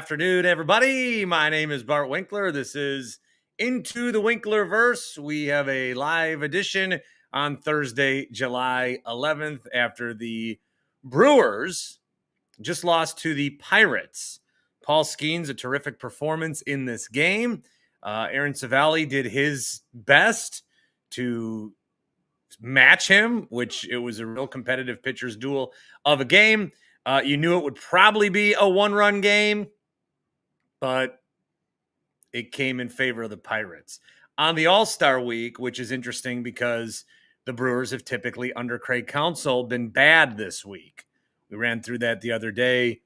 afternoon, everybody. My name is Bart Winkler. This is Into the Winklerverse. We have a live edition on Thursday, July 11th, after the Brewers just lost to the Pirates. Paul Skenes, a terrific performance in this game. Aaron Civale did his best to match him, which it was a real competitive pitcher's duel of a game. You knew it would probably be a one-run game, but it came in favor of the Pirates. On the All-Star week, which is interesting because the Brewers have typically, under Craig Counsell, been bad this week. We ran through that the other day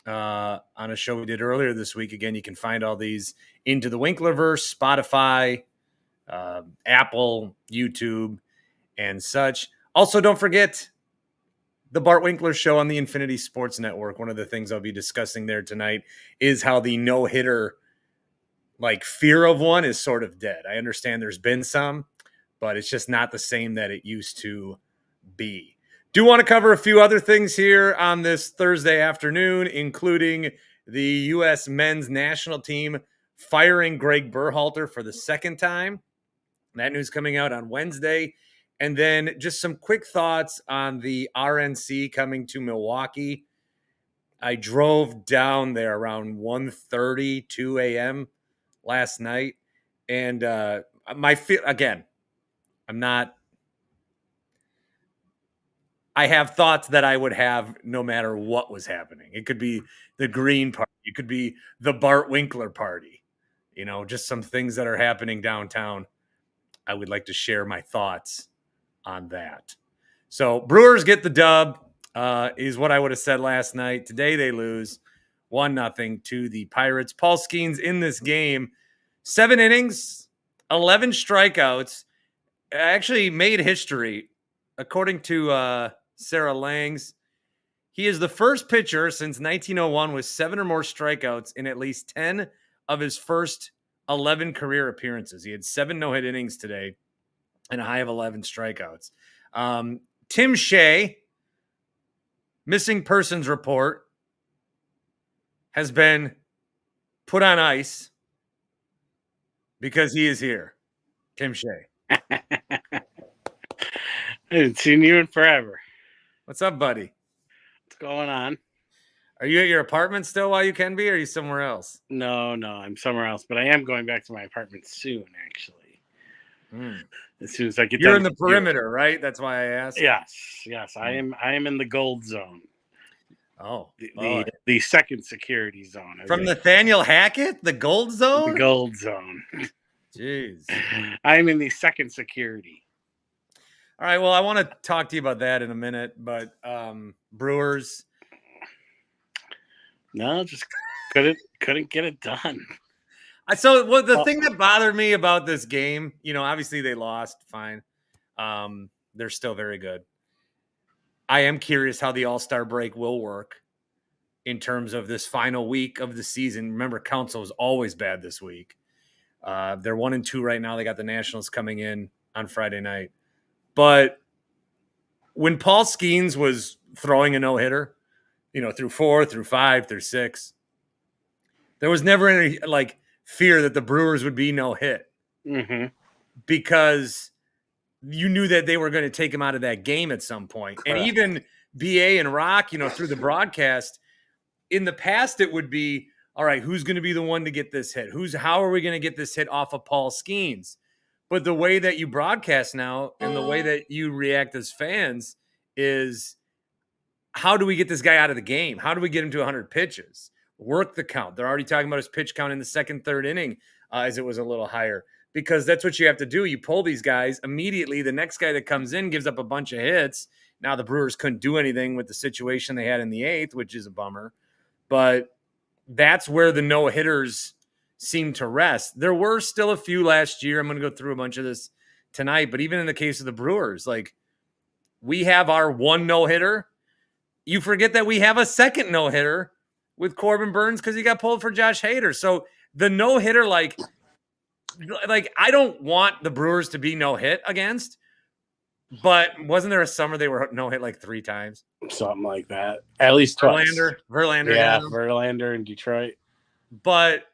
on a show we did earlier this week. Again, you can find all these Into the Winklerverse, Spotify, Apple, YouTube, and such. Also, don't forget the Bart Winkler Show on the Infinity Sports Network. One of the things I'll be discussing there tonight is how the no-hitter, fear of one is sort of dead. I understand there's been some, but it's just not the same that it used to be. Do want to cover a few other things here on this Thursday afternoon, including the U.S. men's national team firing Greg Berhalter for the second time. That news coming out on Wednesday. And then just some quick thoughts on the RNC coming to Milwaukee. I drove down there around 1:30, 2 a.m. last night. And I have thoughts that I would have no matter what was happening. It could be the Green Party. It could be the Bart Winkler Party. Just some things that are happening downtown. I would like to share my thoughts on that. So Brewers get the dub, is what I would have said last night. Today they lose 1-0 to the Pirates. Paul Skenes in this game, 7 innings, 11 strikeouts, actually made history. According to Sarah Langs, he is the first pitcher since 1901 with 7 or more strikeouts in at least 10 of his first 11 career appearances. He had 7 no-hit innings today and a high of 11 strikeouts. Tim Shea, missing persons report, has been put on ice because he is here. Tim Shea. I haven't seen you in forever. What's up, buddy? What's going on? Are you at your apartment still while you can be, or are you somewhere else? No, I'm somewhere else, but I am going back to my apartment soon, actually. As soon as I get You're in the perimeter, right? That's why I asked. Yes. I am in the gold zone. Oh, the second security zone. From Nathaniel Hackett, the gold zone? The gold zone. Jeez. I'm in the second security. All right, well, I want to talk to you about that in a minute, but Brewers. No, just couldn't get it done. So the thing that bothered me about this game, obviously they lost, fine. They're still very good. I am curious how the All-Star break will work in terms of this final week of the season. Remember, Counsell was always bad this week. They're 1-2 right now. They got the Nationals coming in on Friday night. But when Paul Skenes was throwing a no-hitter, through 4, through 5, through 6, there was never any, fear that the Brewers would be no hit because you knew that they were going to take him out of that game at some point. Correct. And even BA and Rock, through the broadcast, in the past, it would be, all right, who's going to be the one to get this hit? How are we going to get this hit off of Paul Skenes? But the way that you broadcast now and the way that you react as fans is, how do we get this guy out of the game? How do we get him to 100 pitches? Work the count. They're already talking about his pitch count in the second, third inning as it was a little higher, because that's what you have to do. You pull these guys immediately. The next guy that comes in gives up a bunch of hits. Now the Brewers couldn't do anything with the situation they had in the 8th, which is a bummer. But that's where the no-hitters seem to rest. There were still a few last year. I'm going to go through a bunch of this tonight. But even in the case of the Brewers, we have our one no-hitter. You forget that we have a second no-hitter with Corbin Burns because he got pulled for Josh Hader. So the no-hitter, I don't want the Brewers to be no-hit against, but wasn't there a summer they were no-hit 3 times? Something like that. At least twice. Verlander. Yeah, Verlander in Detroit. but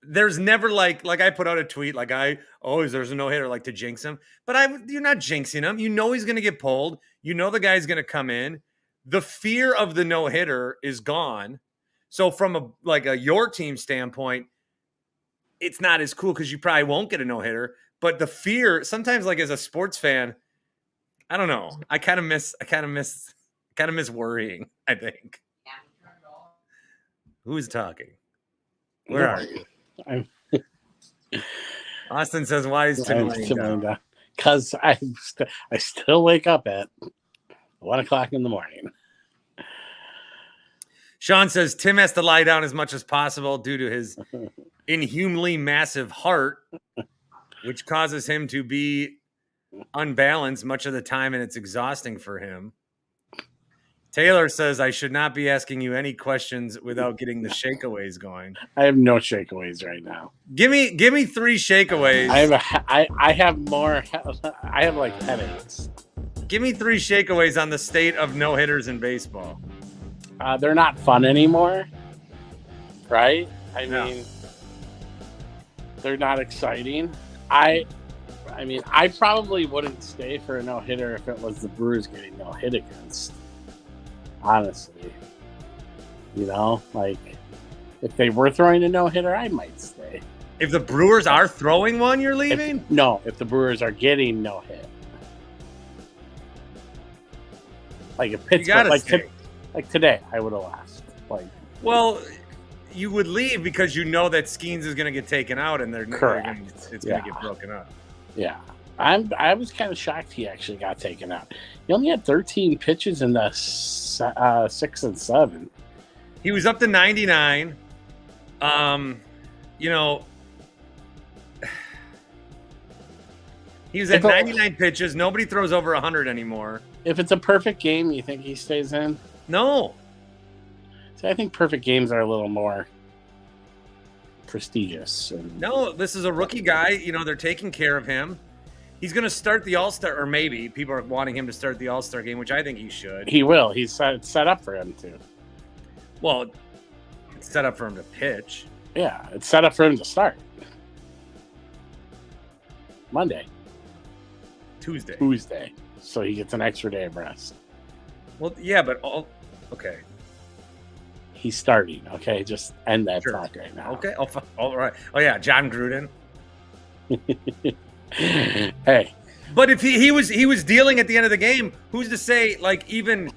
there's never like I put out a tweet like there's a no-hitter like to jinx him, but you're not jinxing him. You know he's going to get pulled. You know the guy's going to come in. The fear of the no-hitter is gone. So from your team standpoint, it's not as cool because you probably won't get a no-hitter, but the fear sometimes, like as a sports fan, I don't know. I kind of miss worrying, I think. Who's talking? Where are you? Austin says, why is Tim laying down? Because I still wake up at 1 o'clock in the morning. Sean says Tim has to lie down as much as possible due to his inhumanly massive heart, which causes him to be unbalanced much of the time, and it's exhausting for him. Taylor says I should not be asking you any questions without getting the shakeaways going. I have no shakeaways right now. Give me 3 shakeaways. I have more. I have like headaches. Give me 3 shakeaways on the state of no hitters in baseball. They're not fun anymore, right? I mean, they're not exciting. I mean, I probably wouldn't stay for a no hitter if it was the Brewers getting no hit against. Honestly, like if they were throwing a no-hitter, I might stay. If the Brewers are throwing one, you're leaving? If the Brewers are getting no hit. Like a Pittsburgh, like today, I would have lost. Well, you would leave because you know that Skenes is going to get taken out and it's going to get broken up. Yeah. I was kind of shocked he actually got taken out. He only had 13 pitches in the 6 and 7. He was up to 99. He was at 99 pitches. Nobody throws over 100 anymore. If it's a perfect game, you think he stays in? No. See, I think perfect games are a little more prestigious. No, this is a rookie guy. They're taking care of him. He's going to start the All-Star, or maybe people are wanting him to start the All-Star game, which I think he should. He will. He's set up for him to. Well, it's set up for him to pitch. Yeah, it's set up for him to start. Monday. Tuesday. So he gets an extra day of rest. Well, yeah, but okay. He's starting, okay? Just end that talk right now. Okay, all right. Oh, yeah, John Gruden. Hey, but if he was dealing at the end of the game, who's to say? Like, even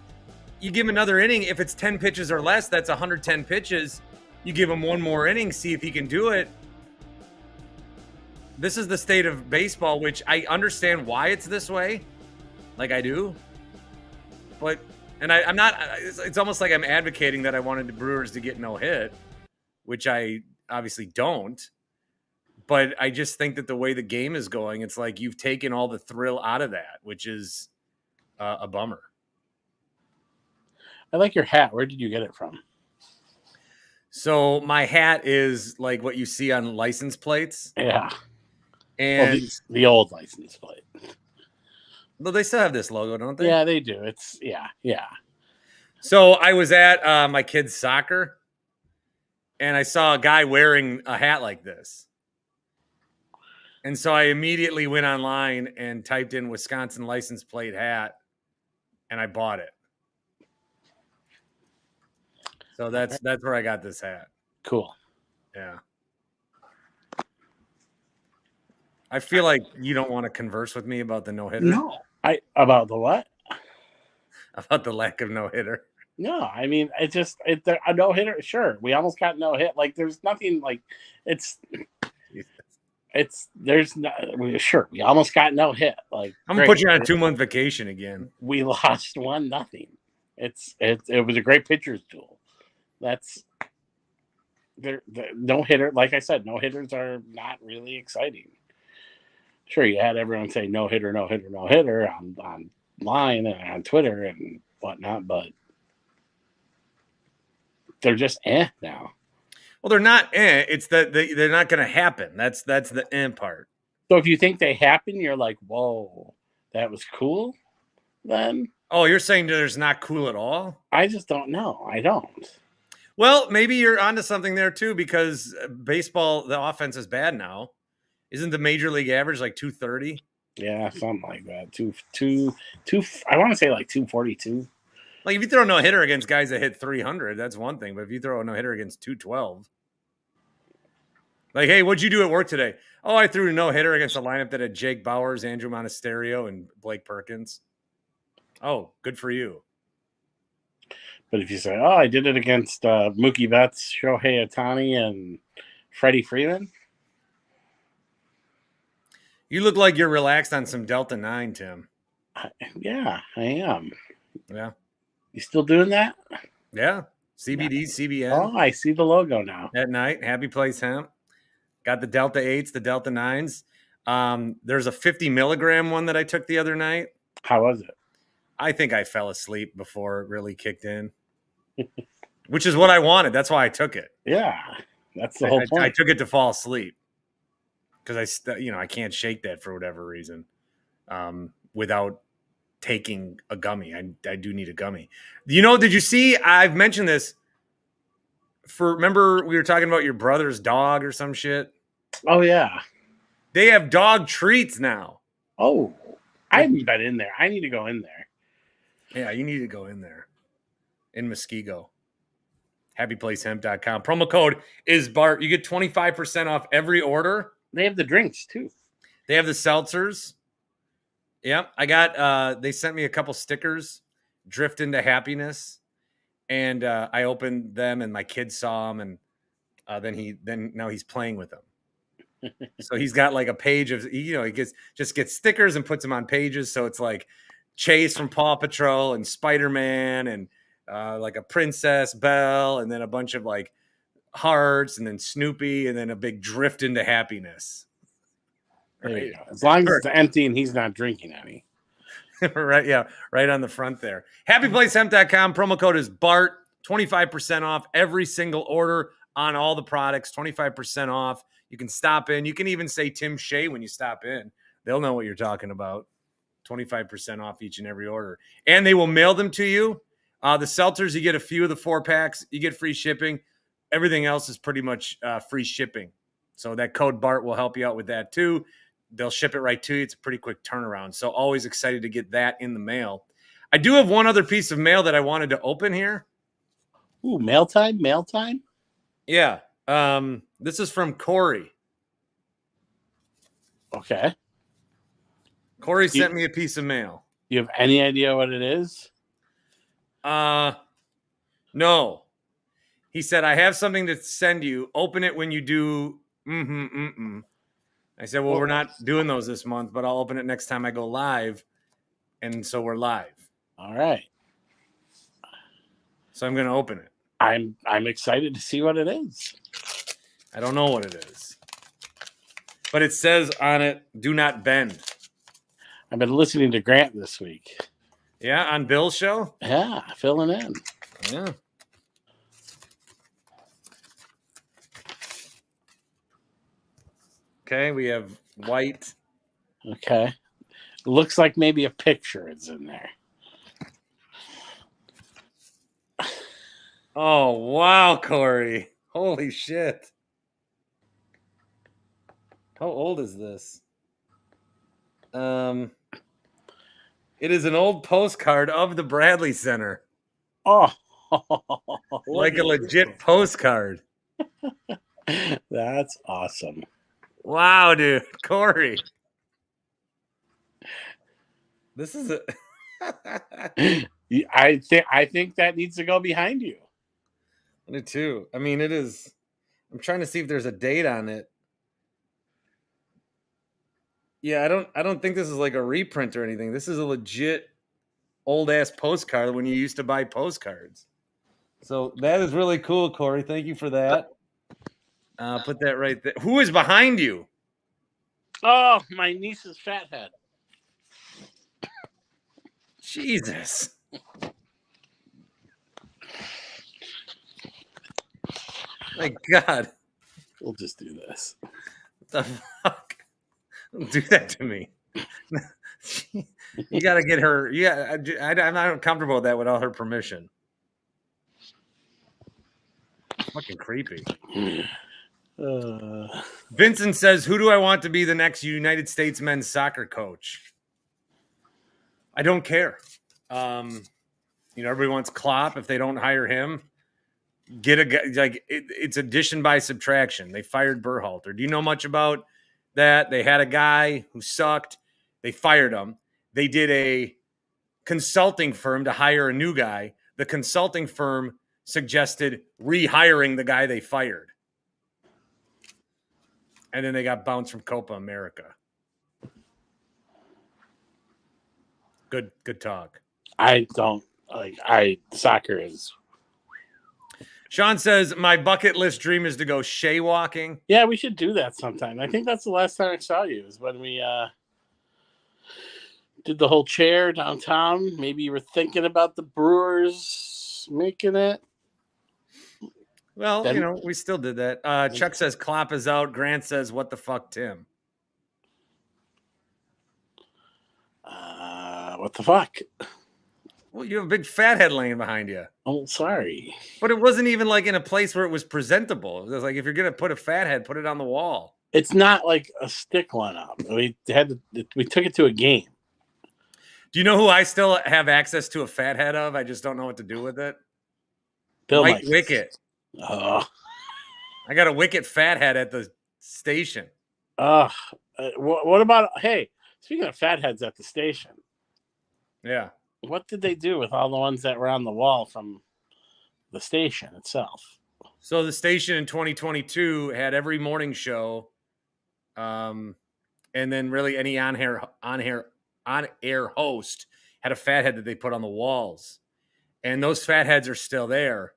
you give him another inning, if it's 10 pitches or less, that's 110 pitches. You give him one more inning, see if he can do it. This is the state of baseball, which I understand why it's this way, like I do. But I'm not. It's almost like I'm advocating that I wanted the Brewers to get no hit, which I obviously don't. But I just think that the way the game is going, it's like you've taken all the thrill out of that, which is a bummer. I like your hat. Where did you get it from? So my hat is like what you see on license plates. Yeah. And the old license plate. Well, they still have this logo, don't they? Yeah, they do. It's yeah. So I was at my kid's soccer, and I saw a guy wearing a hat like this. And so I immediately went online and typed in Wisconsin license plate hat, and I bought it. So that's where I got this hat. Cool. Yeah. I feel like you don't want to converse with me about the no-hitter. No. About the what? About the lack of no-hitter. No, I mean, a no-hitter, sure. We almost got no hit. Like, there's nothing like sure, we almost got no hit. Like, I'm gonna put you on a 2-month vacation again. We lost 1-0. It was a great pitcher's duel. That's the no hitter. Like I said, no hitters are not really exciting. Sure, you had everyone say no hitter online and on Twitter and whatnot, but they're just now. Well, they're not. It's that they're not going to happen. That's the part. So if you think they happen, you're like, whoa, that was cool. Then you're saying there's not cool at all? I just don't know. I don't. Well, maybe you're onto something there too, because baseball, the offense is bad now. Isn't the major league average like 230? Yeah, something like that. Two. I want to say like 242. Like if you throw a no hitter against guys that hit 300, that's one thing. But if you throw a no hitter against 212, like, hey, what'd you do at work today? Oh, I threw a no hitter against a lineup that had Jake Bowers, Andrew Monasterio, and Blake Perkins. Oh, good for you. But if you say, "Oh, I did it against Mookie Betts, Shohei Ohtani, and Freddie Freeman," You look like you're relaxed on some Delta 9, Tim. yeah, I am. Yeah. You still doing that? Yeah. CBD, CBN. Oh, I see the logo now. At night. Happy Place Hemp. Got the Delta 8s, the Delta 9s. There's a 50 milligram one that I took the other night. How was it? I think I fell asleep before it really kicked in, which is what I wanted. That's why I took it. Yeah, that's the whole point. I took it to fall asleep because I can't shake that for whatever reason without taking a gummy. I do need a gummy. Did you see? I've mentioned this. Remember we were talking about your brother's dog or some shit? Oh yeah, they have dog treats now. Oh, I haven't been in there. I need to go in there. Yeah, you need to go in there. In Muskego. HappyPlaceHemp.com. Promo code is Bart. You get 25% off every order. They have the drinks too. They have the seltzers. Yep. I got they sent me a couple stickers, Drift into Happiness. And I opened them and my kid saw them, and now he's playing with them. So he's got like a page of he gets stickers and puts them on pages. So it's like Chase from Paw Patrol and Spider-Man and like a Princess Belle, and then a bunch of like hearts, and then Snoopy, and then a big Drift into Happiness. Right. As long as it's empty and he's not drinking any. Right. Yeah. Right on the front there. HappyPlaceHemp.com. Promo code is Bart. 25% off every single order on all the products. 25% off. You can stop in. You can even say Tim Shea when you stop in. They'll know what you're talking about. 25% off each and every order. And they will mail them to you. The seltzers, you get a few of the 4-packs. You get free shipping. Everything else is pretty much free shipping. So that code Bart will help you out with that too. They'll ship it right to you. It's a pretty quick turnaround. So always excited to get that in the mail. I do have one other piece of mail that I wanted to open here. Ooh, mail time? Yeah. This is from Corey. Okay. Corey sent me a piece of mail. You have any idea what it is? No. He said, I have something to send you. Open it when you do. I said, well, we're not doing those this month, but I'll open it next time I go live. And so we're live. All right. So I'm going to open it. I'm excited to see what it is. I don't know what it is. But it says on it, do not bend. I've been listening to Grant this week. Yeah, on Bill's show? Yeah, filling in. Yeah. Okay, we have white. Okay. Looks like maybe a picture is in there. Oh, wow, Corey. Holy shit. How old is this? It is an old postcard of the Bradley Center. Oh. Like a legit postcard. That's awesome. Wow, dude. Corey. This is a I think that needs to go behind you. I do too. I mean, it is. I'm trying to see if there's a date on it. Yeah, I don't think this is like a reprint or anything. This is a legit old ass postcard when you used to buy postcards. So that is really cool, Corey. Thank you for that. Put that right there. Who is behind you? Oh, my niece's fathead. Jesus. My God. We'll just do this. What the fuck? Don't do that to me. You got to get her. Yeah, I'm not comfortable with that without her permission. Fucking creepy. Uh, Vincent says, who do I want to be the next United States men's soccer coach? I don't care. Everybody wants Klopp. If they don't hire him, get a guy. Like it's addition by subtraction. They fired Berhalter. Do you know much about that? They had a guy who sucked. They fired him. They did a consulting firm to hire a new guy. The consulting firm suggested rehiring the guy they fired. And then they got bounced from Copa America. Good talk. I don't like. Soccer is. Sean says my bucket list dream is to go shea walking. Yeah, we should do that sometime. I think that's the last time I saw you is when we did the whole chair downtown. Maybe you were thinking about the Brewers making it. Well, we still did that. Chuck says Klopp is out. Grant says, what the fuck, Tim? What the fuck? Well, you have a big fat head laying behind you. Oh, sorry. But it wasn't even like in a place where it was presentable. It was like, if you're going to put a fat head, put it on the wall. It's not like a stick one up. We took it to a game. Do you know who I still have access to a fat head of? I just don't know what to do with it. Bill White Wicket. Oh. I got a Wicket fat head at the station. What about, hey, speaking of fat heads at the station. Yeah. What did they do with all the ones that were on the wall from the station itself? So the station in 2022 had every morning show, and then really any on-air host had a fat head that they put on the walls, and those fat heads are still there,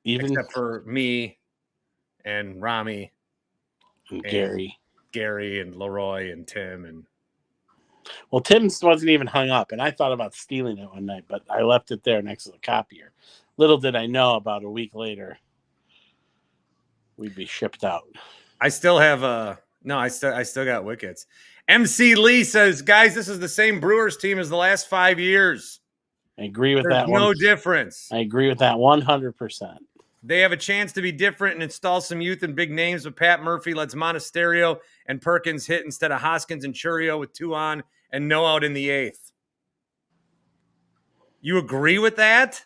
except for me and Rami and Gary and Leroy and Tim and. Well, Tim's wasn't even hung up, and I thought about stealing it one night, but I left it there next to the copier. Little did I know, about a week later, we'd be shipped out. I still have I still got Wickets. MC Lee says, guys, this is the same Brewers team as the last 5 years. I agree with There's that. No difference. I agree with that 100%. They have a chance to be different and install some youth and big names, but Pat Murphy lets Monasterio and Perkins hit instead of Hoskins and Churio with 2 on and no out in the 8th. You agree with that?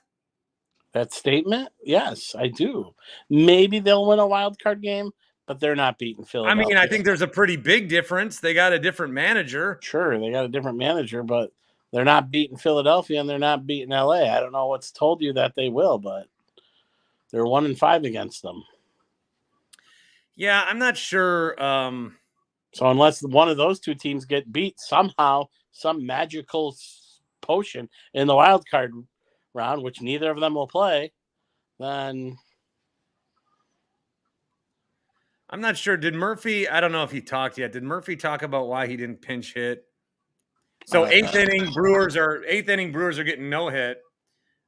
That statement? Yes, I do. Maybe they'll win a wild card game, but they're not beating Philadelphia. I mean, I think there's a pretty big difference. They got a different manager. Sure, they got a different manager, but they're not beating Philadelphia and they're not beating LA. I don't know what's told you that they will, but they're 1-5 against them. Yeah, I'm not sure. So unless one of those two teams get beat somehow, some magical potion in the wild card round, which neither of them will play, then I'm not sure. Did Murphy? I don't know if he talked yet. Did Murphy talk about why he didn't pinch hit? So eighth inning Brewers are getting no hit,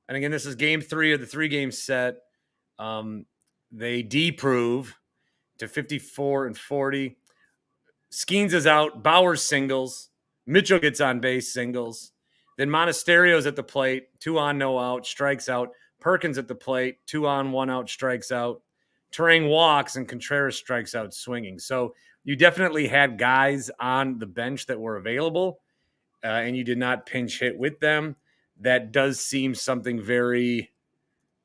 and again, this is game 3 of the 3-game set. They deprove to 54-40. Skenes is out. Bauer singles. Mitchell gets on base, singles. Then Monasterio's at the plate, 2 on, no out, strikes out. Perkins at the plate, 2 on, 1 out, strikes out. Terang walks, and Contreras strikes out swinging. So you definitely had guys on the bench that were available, and you did not pinch hit with them. That does seem something very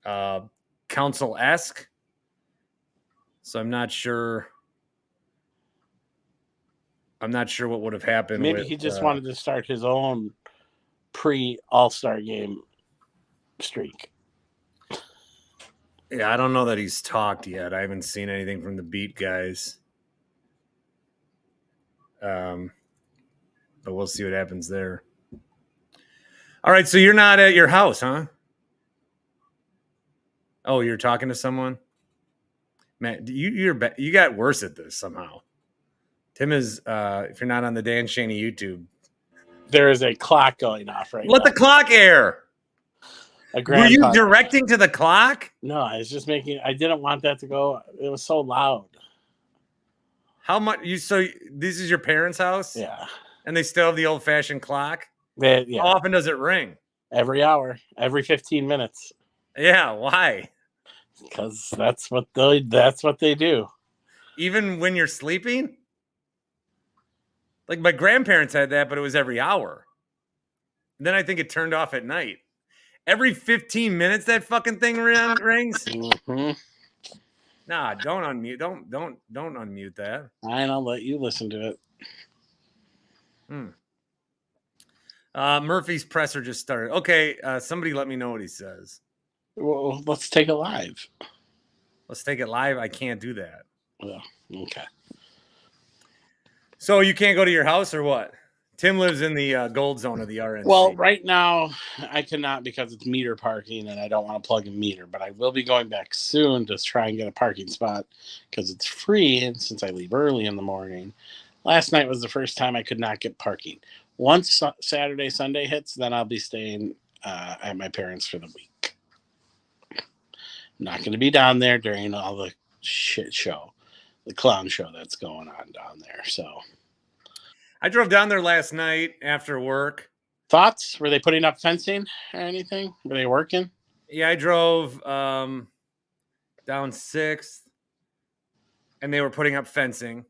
Council-esque. So I'm not sure what would have happened. Maybe he just wanted to start his own pre-All-Star game streak. Yeah, I don't know that he's talked yet. I haven't seen anything from the beat guys. But we'll see what happens there. All right, so you're not at your house, huh? Oh, you're talking to someone? Man, you got worse at this somehow. Tim is, if you're not on the Dan Schani YouTube. There is a clock going off right now. Let the clock air. Were you directing to the clock? No, I was just I didn't want that to go. It was so loud. How much? So this is your parents' house? Yeah. And they still have the old-fashioned clock? Yeah. How often does it ring? Every hour, every 15 minutes. Yeah, why? Because that's what they do. Even when you're sleeping? Like my grandparents had that, but it was every hour. Then I think it turned off at night. Every 15 minutes that fucking thing rings. Mm-hmm. Nah, don't unmute. Don't unmute that. And I'll let you listen to it. Murphy's presser just started. Okay, somebody let me know what he says. Well, let's take it live. Let's take it live. I can't do that. Well, okay. So you can't go to your house or what? Tim lives in the gold zone of the RNC. Well, right now I cannot because it's meter parking and I don't want to plug a meter, but I will be going back soon to try and get a parking spot because it's free. And since I leave early in the morning, last night was the first time I could not get parking. Once Saturday, Sunday hits, then I'll be staying at my parents' for the week. I'm not going to be down there during all the shit show, the clown show that's going on down there. So I drove down there last night after work. Thoughts? Were they putting up fencing or anything? Were they working? Yeah, I drove down 6th, and they were putting up fencing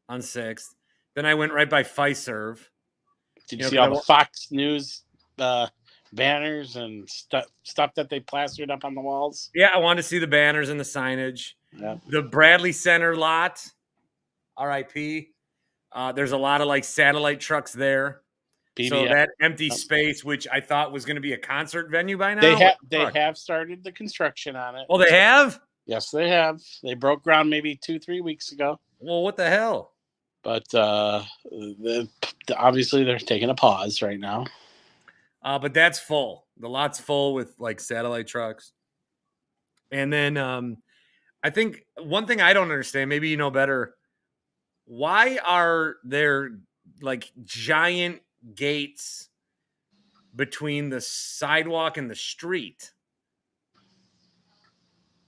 on 6th. Then I went right by Fiserv. Did you see all the Fox News banners and stuff that they plastered up on the walls? Yeah, I wanted to see the banners and the signage. Yeah. The Bradley Center lot, RIP. There's a lot of like satellite trucks there. BBS. So that empty space, which I thought was going to be a concert venue by now. They have started the construction on it. Oh, they have? Yes, they have. They broke ground maybe 2-3 weeks ago. Well, what the hell? But obviously they're taking a pause right now. But that's full. The lot's full with like satellite trucks. And then I think one thing I don't understand, maybe you know better, why are there like giant gates between the sidewalk and the street?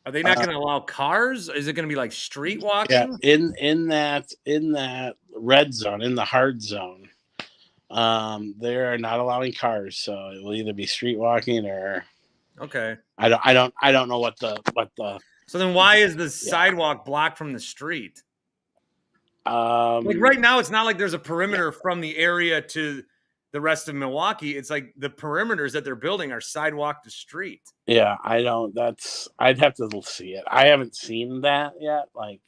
Are they not going to allow cars? Is it going to be like street walking? Yeah, in that red zone, in the hard zone, they are not allowing cars, so it will either be street walking or okay. I don't know what the. So then, why is the sidewalk blocked from the street? Like right now, it's not like there's a perimeter from the area to the rest of Milwaukee. It's like the perimeters that they're building are sidewalk to street. Yeah, I'd have to see it. I haven't seen that yet. Like,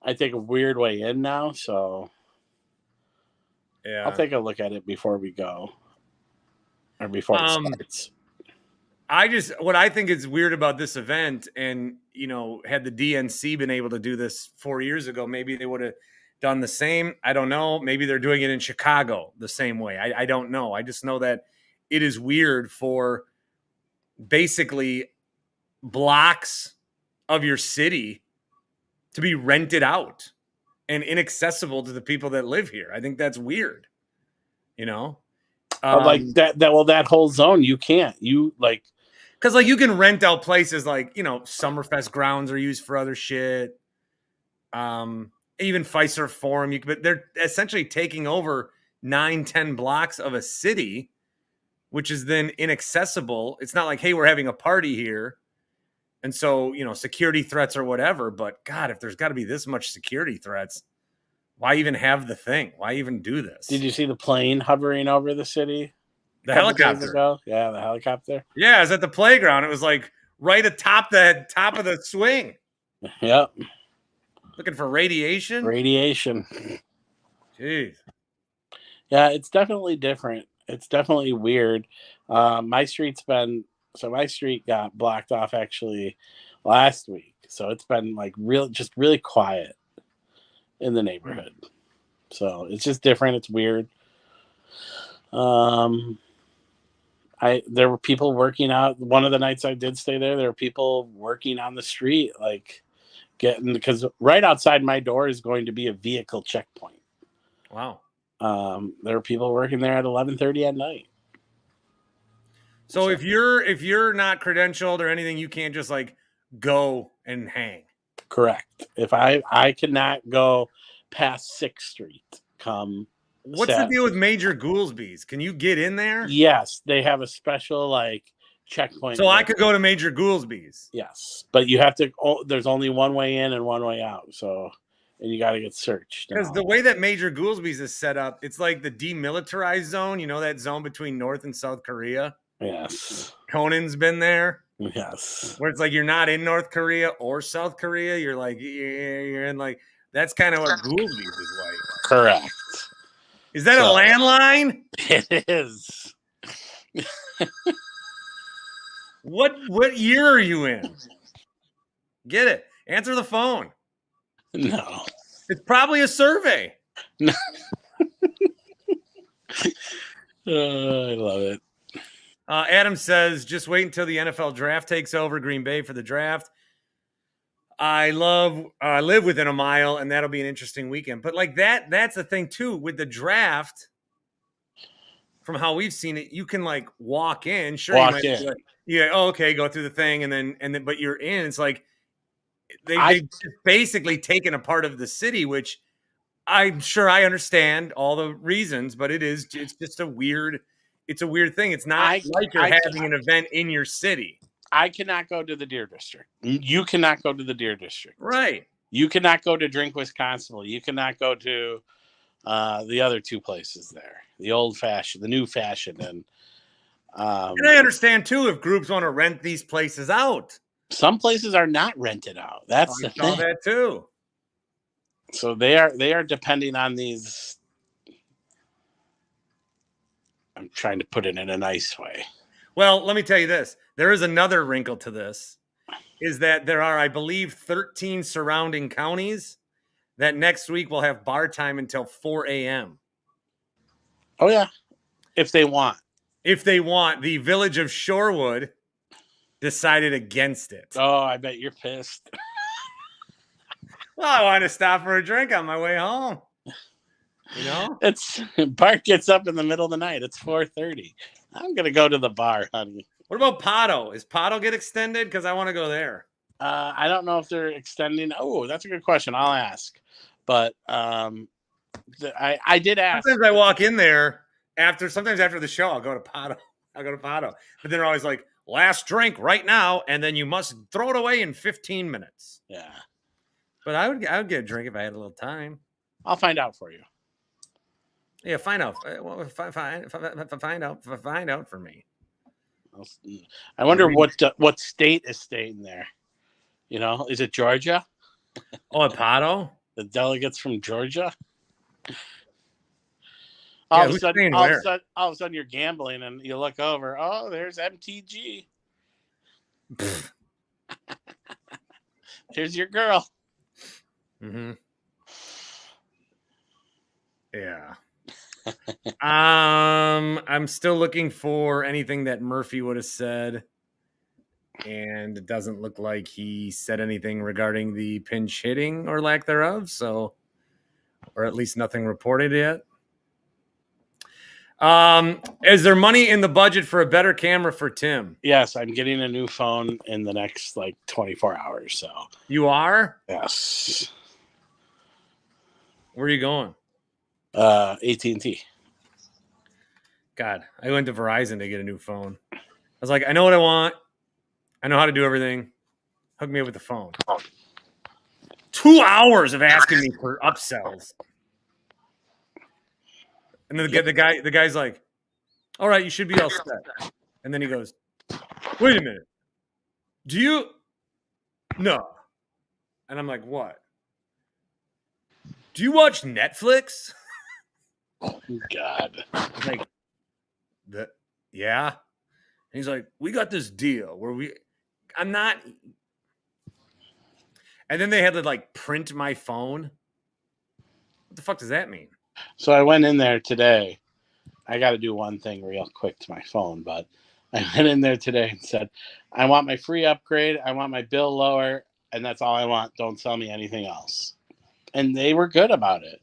I take a weird way in now, so yeah, I'll take a look at it before we go or before it starts. What I think is weird about this event, and had the DNC been able to do this 4 years ago, maybe they would have done the same. I don't know. Maybe they're doing it in Chicago the same way. I don't know. I just know that it is weird for basically blocks of your city to be rented out and inaccessible to the people that live here. I think that's weird. Like that whole zone, you can't. Because like you can rent out places like Summerfest grounds are used for other shit. Even Fiserv Forum, but they're essentially taking over 9-10 blocks of a city, which is then inaccessible. It's not like, hey, we're having a party here, and so security threats or whatever. But God, if there's got to be this much security threats, why even have the thing? Why even do this? Did you see the plane hovering over the city? The helicopter. Yeah, the helicopter. Yeah, it was at the playground. It was like right atop the top of the swing. Yep. Looking for radiation? Radiation. Jeez. Yeah, it's definitely different. It's definitely weird. My street got blocked off actually last week. So it's been like really quiet in the neighborhood. So it's just different. It's weird. There were people working out. One of the nights I did stay there were people working on the street, like because right outside my door is going to be a vehicle checkpoint. Wow. There are people working there at 11:30 at night. So if you're not credentialed or anything, you can't just like go and hang. Correct. If I cannot go past 6th Street. What's the deal with Major Goolsby's? Can you get in there? Yes, they have a special like checkpoint. So I could go to Major Goolsby's. Yes, but you have to. There's only one way in and one way out. So, and you got to get searched. Because the way that Major Goolsby's is set up, it's like the demilitarized zone. You know that zone between North and South Korea? Yes. Conan's been there. Yes. Where it's like you're not in North Korea or South Korea. You're like, you're in like, that's kind of what Goolsby's is like. Correct. Is that a landline? It is. What year are you in? Get it. Answer the phone. No. It's probably a survey. No. I love it. Adam says, just wait until the NFL draft takes over Green Bay for the draft. I live within a mile, and that'll be an interesting weekend. But like that's the thing too with the draft. From how we've seen it, you can like walk in. Sure, walk in. Like, okay, go through the thing, and then, but you're in. It's like they've basically taken a part of the city, which I'm sure I understand all the reasons, but it's just a weird thing. It's not like you're having an event in your city. I cannot go to the Deer District. You cannot go to the Deer District. Right. You cannot go to Drink Wisconsin. You cannot go to the other two places there. The old fashioned, the new fashioned. And I understand too if groups want to rent these places out. Some places are not rented out. That's the thing. I saw that too. So they are depending on these. I'm trying to put it in a nice way. Well, let me tell you this. There is another wrinkle to this, is that there are, I believe, 13 surrounding counties that next week will have bar time until 4 a.m. Oh, yeah. If they want. If they want. The village of Shorewood decided against it. Oh, I bet you're pissed. Well, I wanted to stop for a drink on my way home. You know? Bart gets up in the middle of the night. It's 4:30. I'm going to go to the bar, honey. What about Pato? Is Pato get extended? Because I want to go there. I don't know if they're extending. Oh, that's a good question. I'll ask. But I did ask. Sometimes I walk in there sometimes after the show, I'll go to Pato. But they're always like, last drink right now, and then you must throw it away in 15 minutes. Yeah. But I would get a drink if I had a little time. I'll find out for you. Yeah, find out. Well, find out for me. I wonder what state is staying there. You know, is it Georgia? Oh, at Pato? The delegates from Georgia? All of a sudden you're gambling and you look over. Oh, there's MTG. Here's your girl. Mm-hmm. Yeah. I'm still looking for anything that Murphy would have said, and it doesn't look like he said anything regarding the pinch hitting or lack thereof. So, or at least nothing reported yet. Is there money in the budget for a better camera for Tim? Yes, I'm getting a new phone in the next 24 hours. So you are? Yes. Where are you going? AT&T. God, I went to Verizon to get a new phone. I was like, I know what I want. I know how to do everything. Hook me up with the phone. 2 hours of asking me for upsells. And then the guy's like, all right, you should be all set. And then he goes, wait a minute. Do you? No. And I'm like, what? Do you watch Netflix? Oh, God. Like, yeah. And he's like, we got this deal where I'm not. And then they had to print my phone. What the fuck does that mean? So I went in there today. I got to do one thing real quick to my phone, but I went in there today and said, I want my free upgrade. I want my bill lower. And that's all I want. Don't sell me anything else. And they were good about it.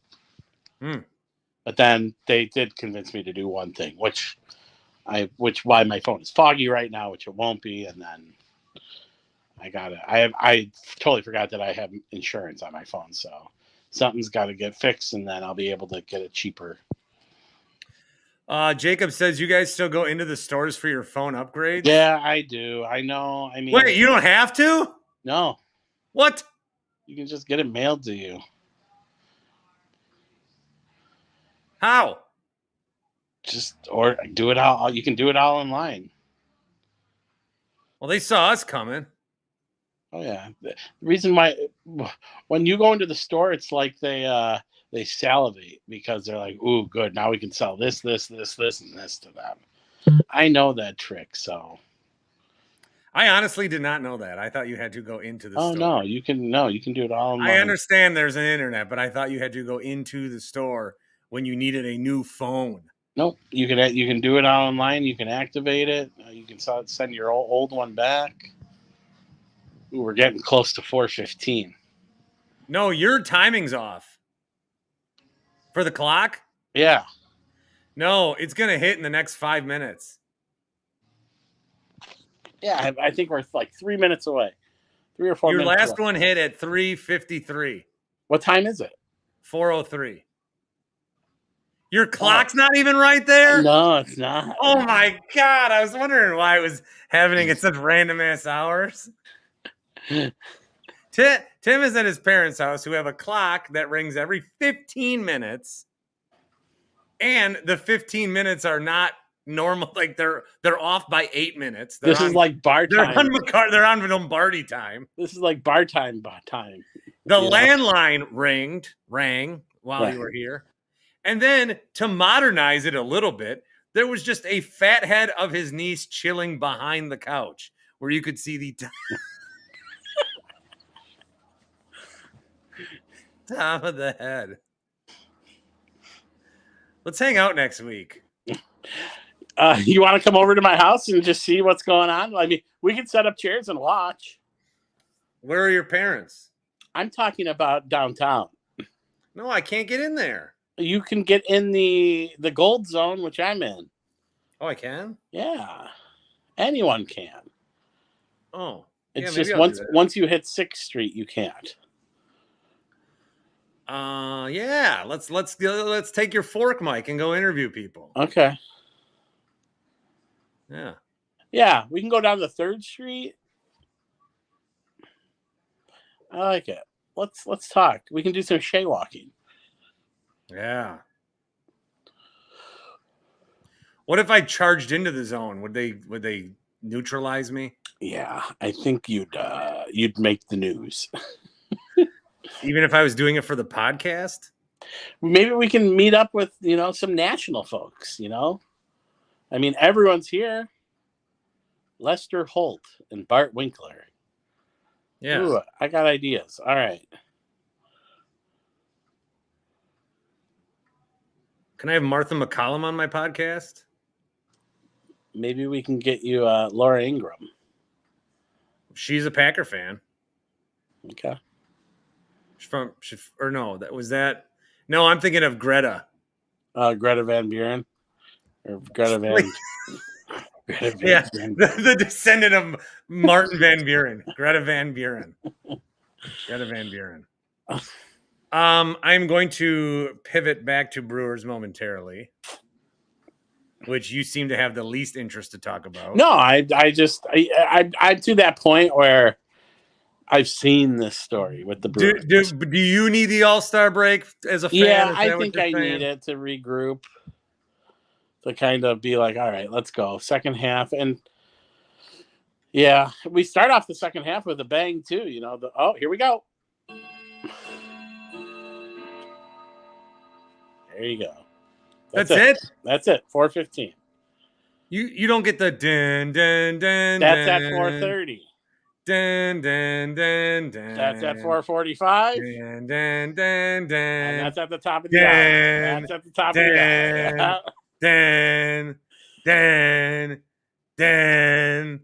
But then they did convince me to do one thing, which why my phone is foggy right now, which it won't be. And then I totally forgot that I have insurance on my phone. So something's got to get fixed, and then I'll be able to get it cheaper. Jacob says you guys still go into the stores for your phone upgrades? Yeah, I do. I know. I mean, wait, you don't have to? No. What? You can just get it mailed to you. How? Or do it all. You can do it all online. Well, they saw us coming. Oh yeah. The reason why when you go into the store, it's like they salivate because they're like, "Ooh, good. Now we can sell this, and this to them." I know that trick, so. I honestly did not know that. I thought you had to go into the store. No, you can do it all online. I understand there's an internet, but I thought you had to go into the store when you needed a new phone. Nope, you can do it all online. You can activate it. You can send your old one back. Ooh, we're getting close to 4:15. No, your timing's off. For the clock? Yeah. No, it's going to hit in the next 5 minutes. Yeah, I think we're like 3 minutes away. 3 or 4 Your minutes last away. one hit at 3:53. What time is it? 4:03. Your clock's not even right there? No, it's not. Oh my God. I was wondering why it was happening at such random ass hours. Tim is at his parents' house who have a clock that rings every 15 minutes. And the 15 minutes are not normal. Like they're off by 8 minutes. This is like bar time. They're on Lombardi time. This is like bar time. The landline rang while you were here. And then to modernize it a little bit, there was just a fat head of his niece chilling behind the couch where you could see the top of the head. Let's hang out next week. You want to come over to my house and just see what's going on? I mean, we can set up chairs and watch. Where are your parents? I'm talking about downtown. No, I can't get in there. You can get in the gold zone, which I'm in. Oh, I can? Yeah. Anyone can. Oh. It's just once you hit 6th Street, you can't. Yeah. Let's take your fork mic and go interview people. Okay. Yeah. Yeah, we can go down to 3rd Street. I like it. Let's talk. We can do some shea walking. Yeah. What if I charged into the zone? Would they neutralize me? Yeah, I think you'd make the news. Even if I was doing it for the podcast? Maybe we can meet up with, some national folks, I mean, everyone's here. Lester Holt and Bart Winkler. Yeah. Ooh, I got ideas. All right. Can I have Martha McCollum on my podcast? Maybe we can get you Laura Ingram. She's a Packer fan. Okay. No, I'm thinking of Greta. Greta Van Buren. Or Greta Van. The descendant of Martin Van Buren. Greta Van Buren. Greta Van Buren. I'm going to pivot back to Brewers momentarily, which you seem to have the least interest to talk about. No, I'm to that point where I've seen this story with the Brewers. Do you need the All-Star break as a fan? Yeah, I think I need it to regroup, to kind of be like, all right, let's go. Second half. And yeah, we start off the second half with a bang too. Here we go. There you go. That's it? That's it. 4:15. You don't get the dun dun dun. That's at 4:30. Dun dun dun dun. That's at 4:45. Dun dun dun dun. And that's at the top of the hour. That's at the top of the hour. Dun dun dun.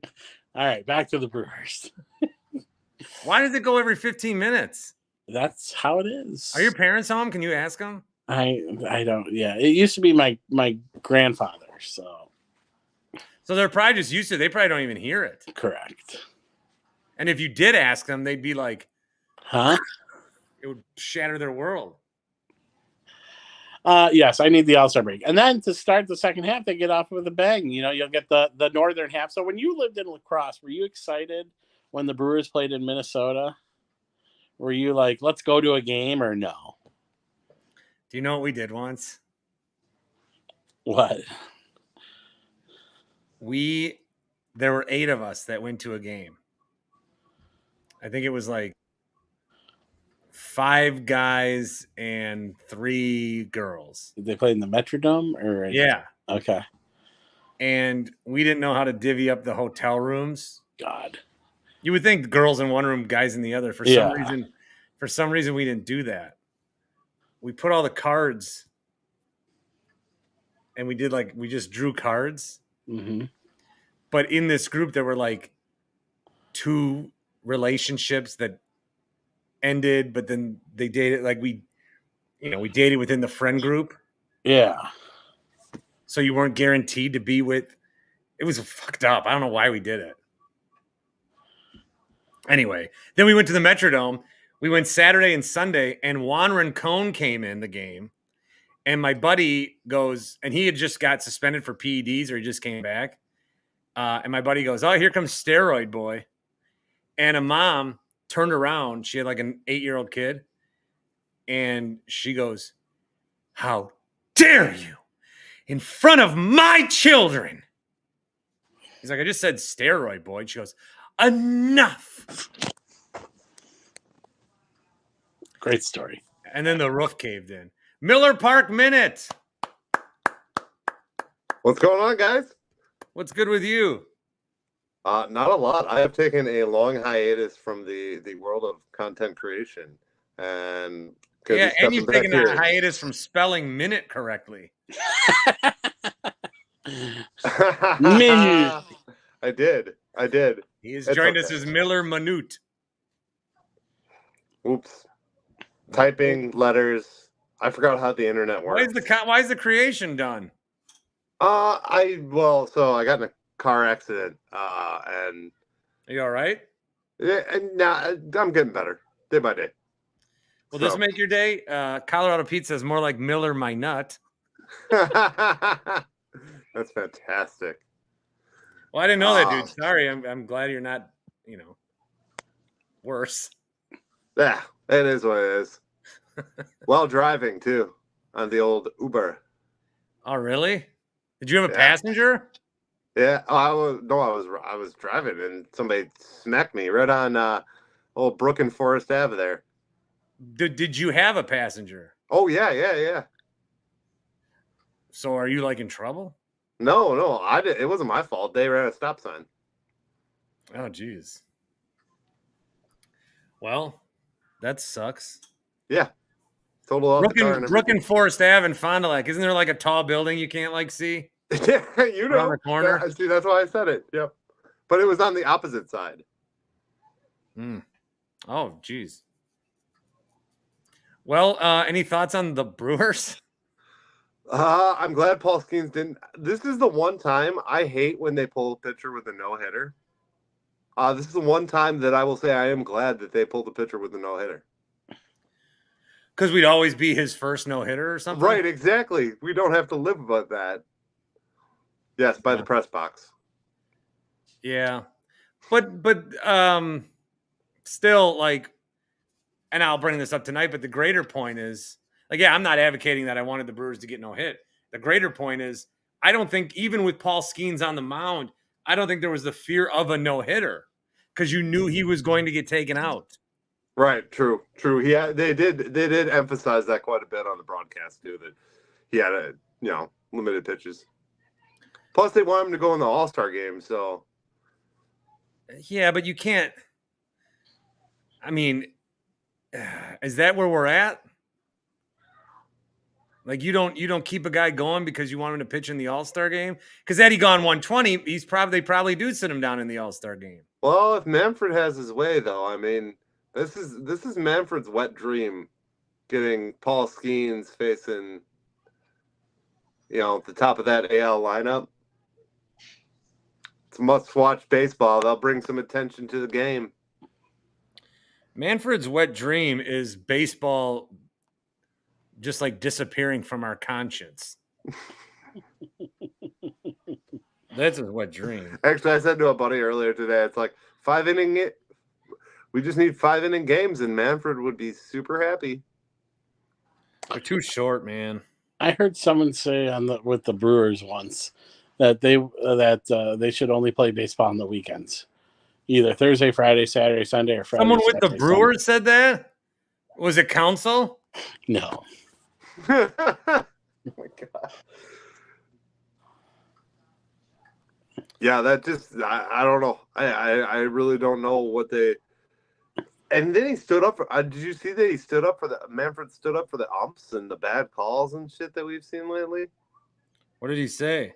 All right, back to the Brewers. Why does it go every 15 minutes? That's how it is. Are your parents home? Can you ask them? I don't. Yeah, it used to be my grandfather. So they're probably just used to it. They probably don't even hear it. Correct. And if you did ask them, they'd be like, "Huh?" It would shatter their world. Yes, I need the All-Star break. And then to start the second half, they get off with a bang. You'll get the northern half. So when you lived in La Crosse, were you excited when the Brewers played in Minnesota? Were you like, let's go to a game, or no? Do you know what we did once? What? There were 8 of us that went to a game. I think it was like 5 guys and 3 girls. Did they play in the Metrodome? Or Yeah. Okay. And we didn't know how to divvy up the hotel rooms. God. You would think girls in one room, guys in the other. For some reason, we didn't do that. We put all the cards, and we just drew cards. Mm-hmm. But in this group, there were like 2 relationships that ended, but then they dated. Like we dated within the friend group. Yeah. So you weren't guaranteed to be with. It was fucked up. I don't know why we did it. Anyway, then we went to the Metrodome. We went Saturday and Sunday, and Juan Rincon came in the game. And my buddy goes, and he had just got suspended for PEDs, or he just came back. And my buddy goes, "Oh, here comes Steroid Boy." And a mom turned around. She had like an 8-year-old kid. And she goes, "How dare you in front of my children?" He's like, "I just said Steroid Boy." And she goes, "Enough." Great story. And then the roof caved in. Miller Park Minute. What's going on, guys? What's good with you? Not a lot. I have taken a long hiatus from the world of content creation, and and you've taken a hiatus from spelling minute correctly. Minute. I did. He has joined us as Miller Minute. Oops. Typing letters. I forgot how the internet works. Why is the creation done? So I got in a car accident, and Are you all right? Yeah, and now I'm getting better day by day. Will this make your day? Colorado Pizza is more like Miller My Nut. That's fantastic. Well, I didn't know that, dude. Sorry. I'm glad you're not, worse. Yeah, it is what it is. While driving too, on the old Uber. Oh, really? Did you have a passenger? Yeah, I was driving and somebody smacked me right on old Brook and Forest Ave there. Did you have a passenger? Oh yeah. So are you like in trouble? No, it wasn't my fault. They ran a stop sign. Oh, geez. Well, that sucks. Yeah. Total Brook and Forest Ave in Fond du Lac. Isn't there like a tall building you can't see? Yeah, around the corner. See, that's why I said it. Yep. But it was on the opposite side. Oh, geez. Well, any thoughts on the Brewers? I'm glad Paul Skenes didn't. This is the one time I hate when they pull a pitcher with a no-hitter. This is the one time that I will say I am glad that they pulled the pitcher with a no-hitter. Because we'd always be his first no-hitter or something? Right, exactly. We don't have to live about that. Yes, by the press box. Yeah. But still, and I'll bring this up tonight, but the greater point is, I'm not advocating that I wanted the Brewers to get no hit. The greater point is, I don't think, even with Paul Skenes on the mound, I don't think there was the fear of a no-hitter because you knew he was going to get taken out. Right, true. They did emphasize that quite a bit on the broadcast too, that he had limited pitches. Plus, they want him to go in the All-Star game, so. Yeah, but you can't. I mean, is that where we're at? You don't keep a guy going because you want him to pitch in the All-Star game? Because had he gone 120, they probably do sit him down in the All-Star game. Well, if Manfred has his way, though, I mean, this is Manfred's wet dream, getting Paul Skenes facing, the top of that AL lineup. It's must-watch baseball. They'll bring some attention to the game. Manfred's wet dream is baseball just like disappearing from our conscience. That's a wet dream. Actually, I said to a buddy earlier today, it's like 5-inning. We just need 5-inning games, and Manfred would be super happy. They're too short, man. I heard someone say with the Brewers once that they should only play baseball on the weekends, either Thursday, Friday, Saturday, Sunday, or Friday. Someone with Saturday, the Brewers said that? Was it council? No. Oh my God. Yeah, that just I don't know. I really don't know what they. And then he stood up for. Did you see that he stood up for the Manfred stood up for the umps and the bad calls and shit that we've seen lately? What did he say?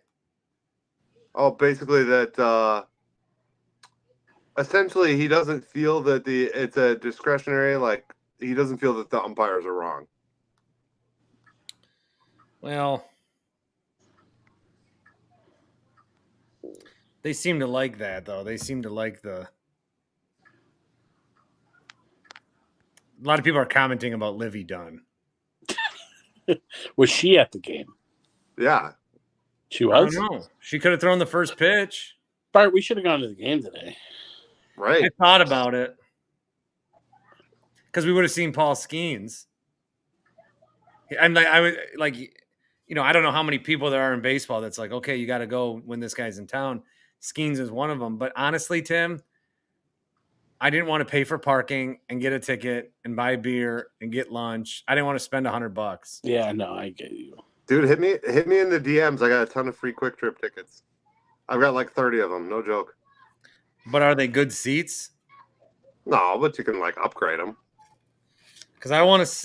Oh, basically that essentially he doesn't feel that it's a discretionary, like he doesn't feel that the umpires are wrong. Well, they seem to like that, though. They seem to like a lot of people are commenting about Livy Dunn. Was she at the game? Yeah. She was? I don't know. She could have thrown the first pitch. Bart, we should have gone to the game today. Right. I thought about it. Because we would have seen Paul Skenes. And I would like, I don't know how many people there are in baseball that's like, okay, you got to go when this guy's in town. Skenes is one of them. But honestly, Tim, I didn't want to pay for parking and get a ticket and buy beer and get lunch. I didn't want to spend $100. Yeah, no, I get you. Dude, hit me in the DMs. I got a ton of free Quick Trip tickets. I've got like 30 of them, no joke. But are they good seats? No, but you can like upgrade them. Because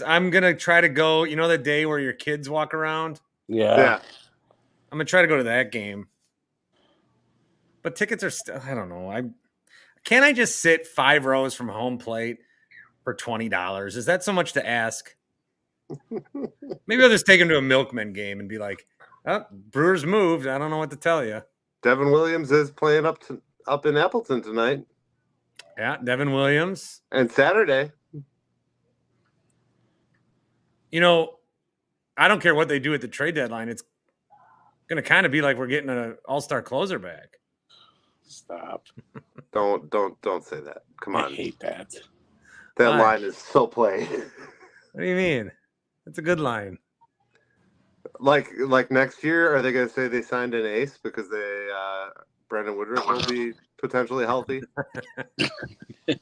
I'm going to try to go, the day where your kids walk around? Yeah. I'm going to try to go to that game. But tickets are still, I don't know. Can't I just sit 5 rows from home plate for $20? Is that so much to ask? Maybe I'll just take him to a Milkman game and be like, oh, Brewers moved. I don't know what to tell you. Devin Williams is playing up in Appleton tonight. Yeah, Devin Williams. And Saturday. I don't care what they do at the trade deadline. It's going to kind of be like we're getting an all-star closer back. Stop. Don't say that. Come on. I hate that. That line is so plain. What do you mean? That's a good line. Like next year, are they going to say they signed an ace because Brandon Woodruff will be potentially healthy?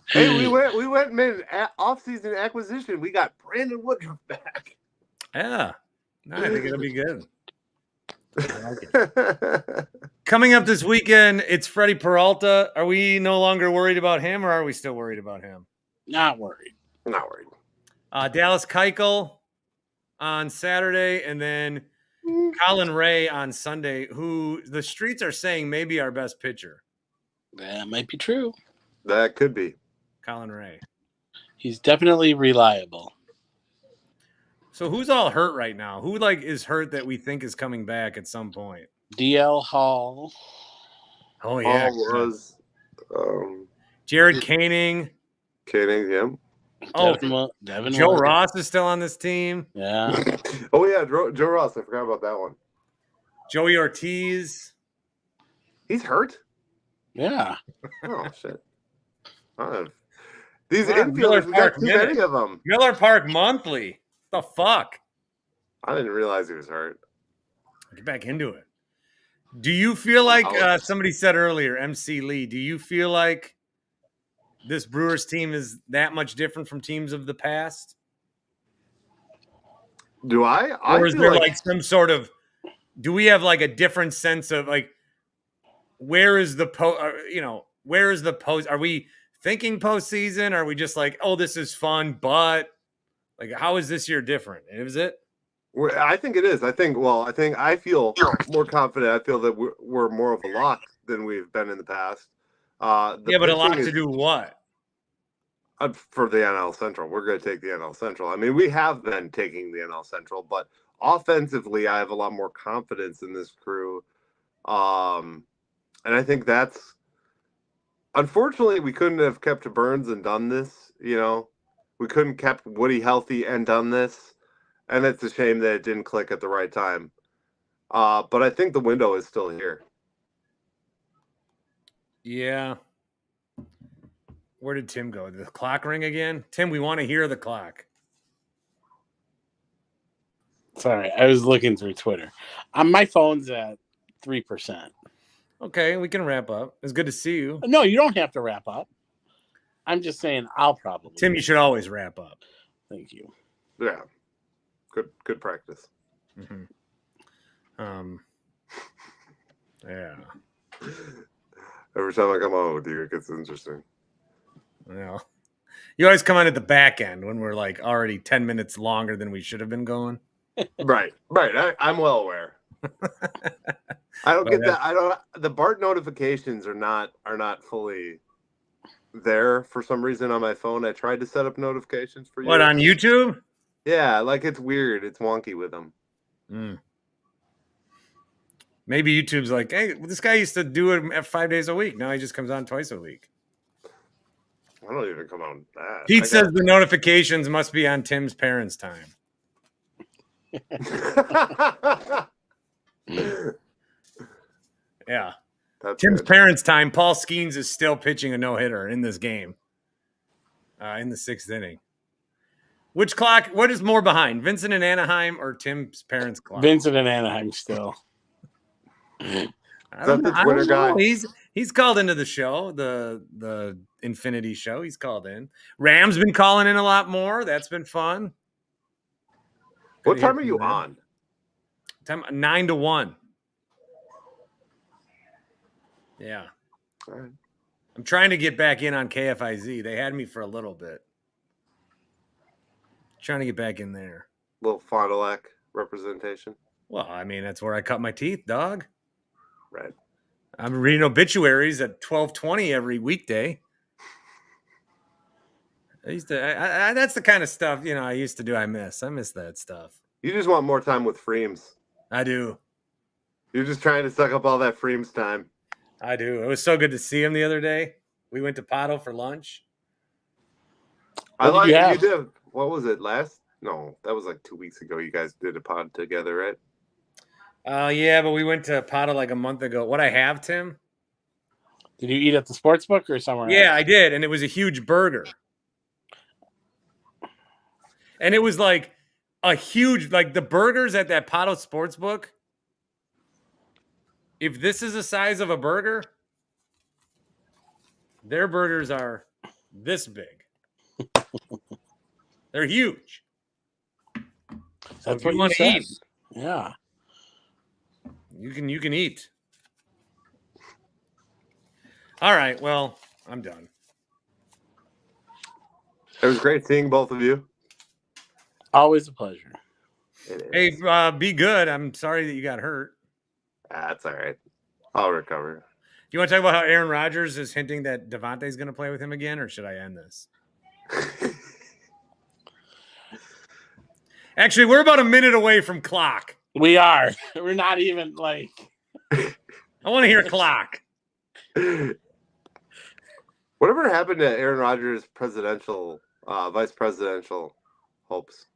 Hey, we went and made an off-season acquisition. We got Brandon Woodruff back. Yeah. No, I think it'll be good. I like it. Coming up this weekend, it's Freddie Peralta. Are we no longer worried about him, or are we still worried about him? Not worried. Not worried. Dallas Keuchel on Saturday, and then Colin Ray on Sunday, who the streets are saying may be our best pitcher. That might be true. That could be. Colin Ray. He's definitely reliable. So who's all hurt right now? Who is hurt that we think is coming back at some point? DL Hall. Oh yeah. Hall was Jared Koenig. Koenig, him. Oh, Devin Joe Ross is still on this team. Yeah. Oh yeah, Joe Ross. I forgot about that one. Joey Ortiz. He's hurt. Yeah. Oh shit. These infielders, we got too many of them. Miller Park Monthly. The fuck? I didn't realize he was hurt. Get back into it. Do you feel like somebody said earlier, MC Lee? Do you feel like this Brewers team is that much different from teams of the past? Do I? Or is there like some sort of? Do we have like a different sense of like? Where is the where is the post? Are we thinking postseason? Are we just like, oh, this is fun, but like, how is this year different? Is it? I think it is. I feel more confident. I feel that we're more of a lock than we've been in the past. Yeah, but a lock to do what? For the NL Central. We're going to take the NL Central. I mean, we have been taking the NL Central, but offensively, I have a lot more confidence in this crew. And I think that's unfortunately we couldn't have kept Burns and done this, We couldn't kept Woody healthy and done this. And it's a shame that it didn't click at the right time. But I think the window is still here. Yeah. Where did Tim go? Did the clock ring again? Tim, we want to hear the clock. Sorry, I was looking through Twitter. My phone's at 3%. Okay, we can wrap up. It's good to see you. No, you don't have to wrap up. I'm just saying I'll probably. Tim, you should always wrap up. Thank you. Yeah. Good practice. Mm-hmm. Yeah. Every time I come on with you, it gets interesting. Yeah. You always come on at the back end when we're like already 10 minutes longer than we should have been going. Right. I'm well aware. I don't get that. The Bart notifications are not fully there for some reason on my phone. I tried to set up notifications for you. What, on YouTube? Yeah, like it's weird. It's wonky with them. Maybe YouTube's like, hey, this guy used to do it 5 days a week. Now he just comes on twice a week. I don't even come on that. Pete says the notifications must be on Tim's parents' time. Yeah. That's Tim's good. Parents' time. Paul Skenes is still pitching a no-hitter in this game. In the 6th inning. Which clock? What is more behind? Vincent in Anaheim or Tim's parents' clock? Vincent in Anaheim still. I don't know. He's called into the show, the Infinity show. He's called in. Ram's been calling in a lot more. That's been fun. What time are you on? Time 9 to 1. Yeah. All right. I'm trying to get back in on KFIZ. They had me for a little bit. Trying to get back in there. Little Fond du Lac representation. Well, I mean, that's where I cut my teeth, dog. Right. I'm reading obituaries at 12:20 every weekday. That's the kind of stuff, I used to do. I miss that stuff. You just want more time with Freems. I do. You're just trying to suck up all that Freems time. I do. It was so good to see him the other day. We went to Pato for lunch. You did. What was it? No, that was like 2 weeks ago. You guys did a pod together, right? Yeah, but we went to Pato like a month ago. What I have, Tim? Did you eat at the sports book or somewhere else? Yeah, I did, and it was a huge burger. And it was like a huge, like the burgers at that Pato Sportsbook. If this is the size of a burger, their burgers are this big. They're huge. So that's what you want to eat. Yeah. You can eat. All right. Well, I'm done. It was great seeing both of you. Always a pleasure. Hey, be good. I'm sorry that you got hurt. That's all right. I'll recover. Do you want to talk about how Aaron Rodgers is hinting that Devontae's going to play with him again, or should I end this? Actually, we're about a minute away from clock. We are. We're not even like. I want to hear clock. Whatever happened to Aaron Rodgers' vice presidential hopes?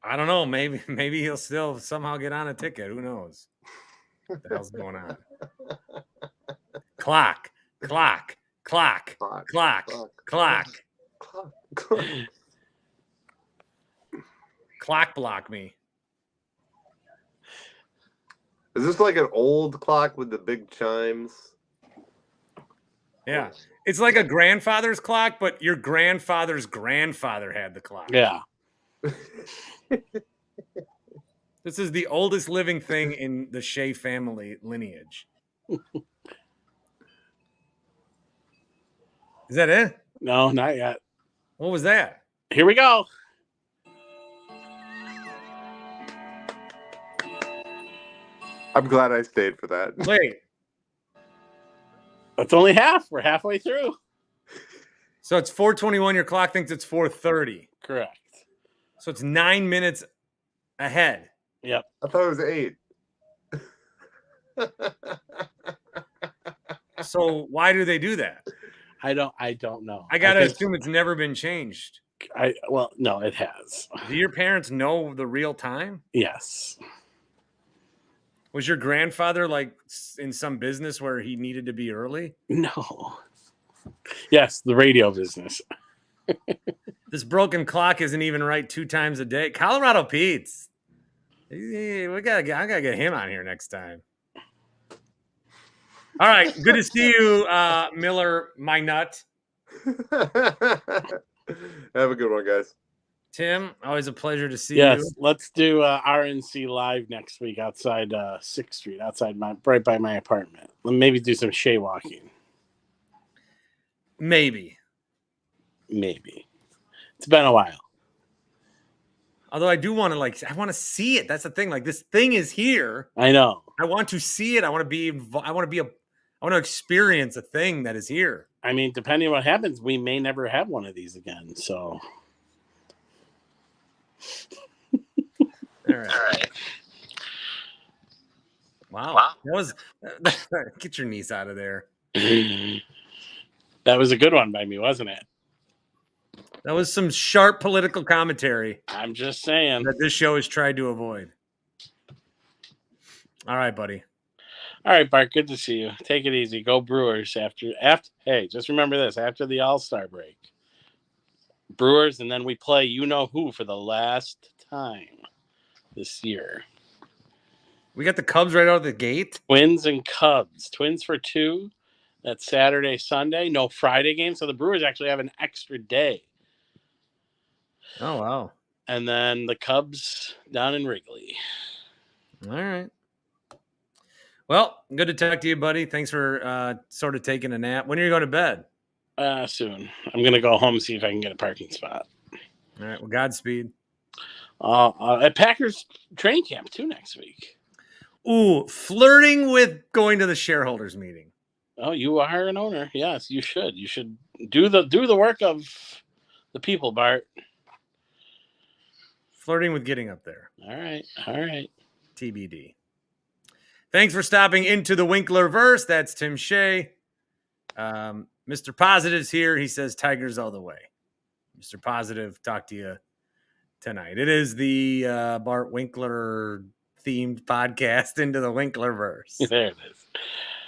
I don't know. Maybe he'll still somehow get on a ticket. Who knows? What the hell's going on? Clock. Clock block me. Is this like an old clock with the big chimes? Yeah. It's like a grandfather's clock, but your grandfather's grandfather had the clock. Yeah. This is the oldest living thing in the Shea family lineage. Is that it? No, not yet. What was that? Here we go. I'm glad I stayed for that. Wait. That's only half. We're halfway through. So it's 4:21. Your clock thinks it's 4:30. Correct. So it's 9 minutes ahead. Yep. I thought it was 8. So why do they do that? I don't know. I gotta assume it's never been changed. No, it has. Do your parents know the real time? Yes. Was your grandfather like in some business where he needed to be early? No. Yes, the radio business. This broken clock isn't even right 2 times a day. Colorado Pete's. I gotta get him on here next time. All right, good to see you, Miller, my nut. Have a good one, guys. Tim, always a pleasure to see Yes, you. let's do RNC live next week outside 6th Street, right by my apartment. Maybe do some shea walking. Maybe. It's been a while. Although I do want to I want to see it. That's the thing. Like, this thing is here. I know. I want to see it. I want to experience a thing that is here. I mean, depending on what happens, we may never have one of these again. So, All right. Wow. That was get your niece out of there. That was a good one by me, wasn't it? That was some sharp political commentary I'm just saying. that this show has tried to avoid. All right, buddy. All right, Bart, good to see you. Take it easy. Go Brewers after. Hey, just remember this, after the All-Star break. Brewers, and then we play you-know-who for the last time this year. We got the Cubs right out of the gate. Twins and Cubs. Twins for 2. That's Saturday, Sunday. No Friday game, so the Brewers actually have an extra day. Oh, wow. And then the Cubs down in Wrigley. All right. Well, good to talk to you, buddy. Thanks for sort of taking a nap. When are you going to bed? Soon. I'm going to go home and see if I can get a parking spot. All right. Well, Godspeed. At Packers training camp, too, next week. Ooh, flirting with going to the shareholders meeting. Oh, you are an owner. Yes, you should. You should do the work of the people, Bart. Flirting with getting up there. All right. TBD. Thanks for stopping into the Winklerverse. That's Tim Shea. Mr. Positive's here. He says Tigers all the way. Mr. Positive, talk to you tonight. It is the Bart Winkler themed podcast, Into the Winklerverse. There it is.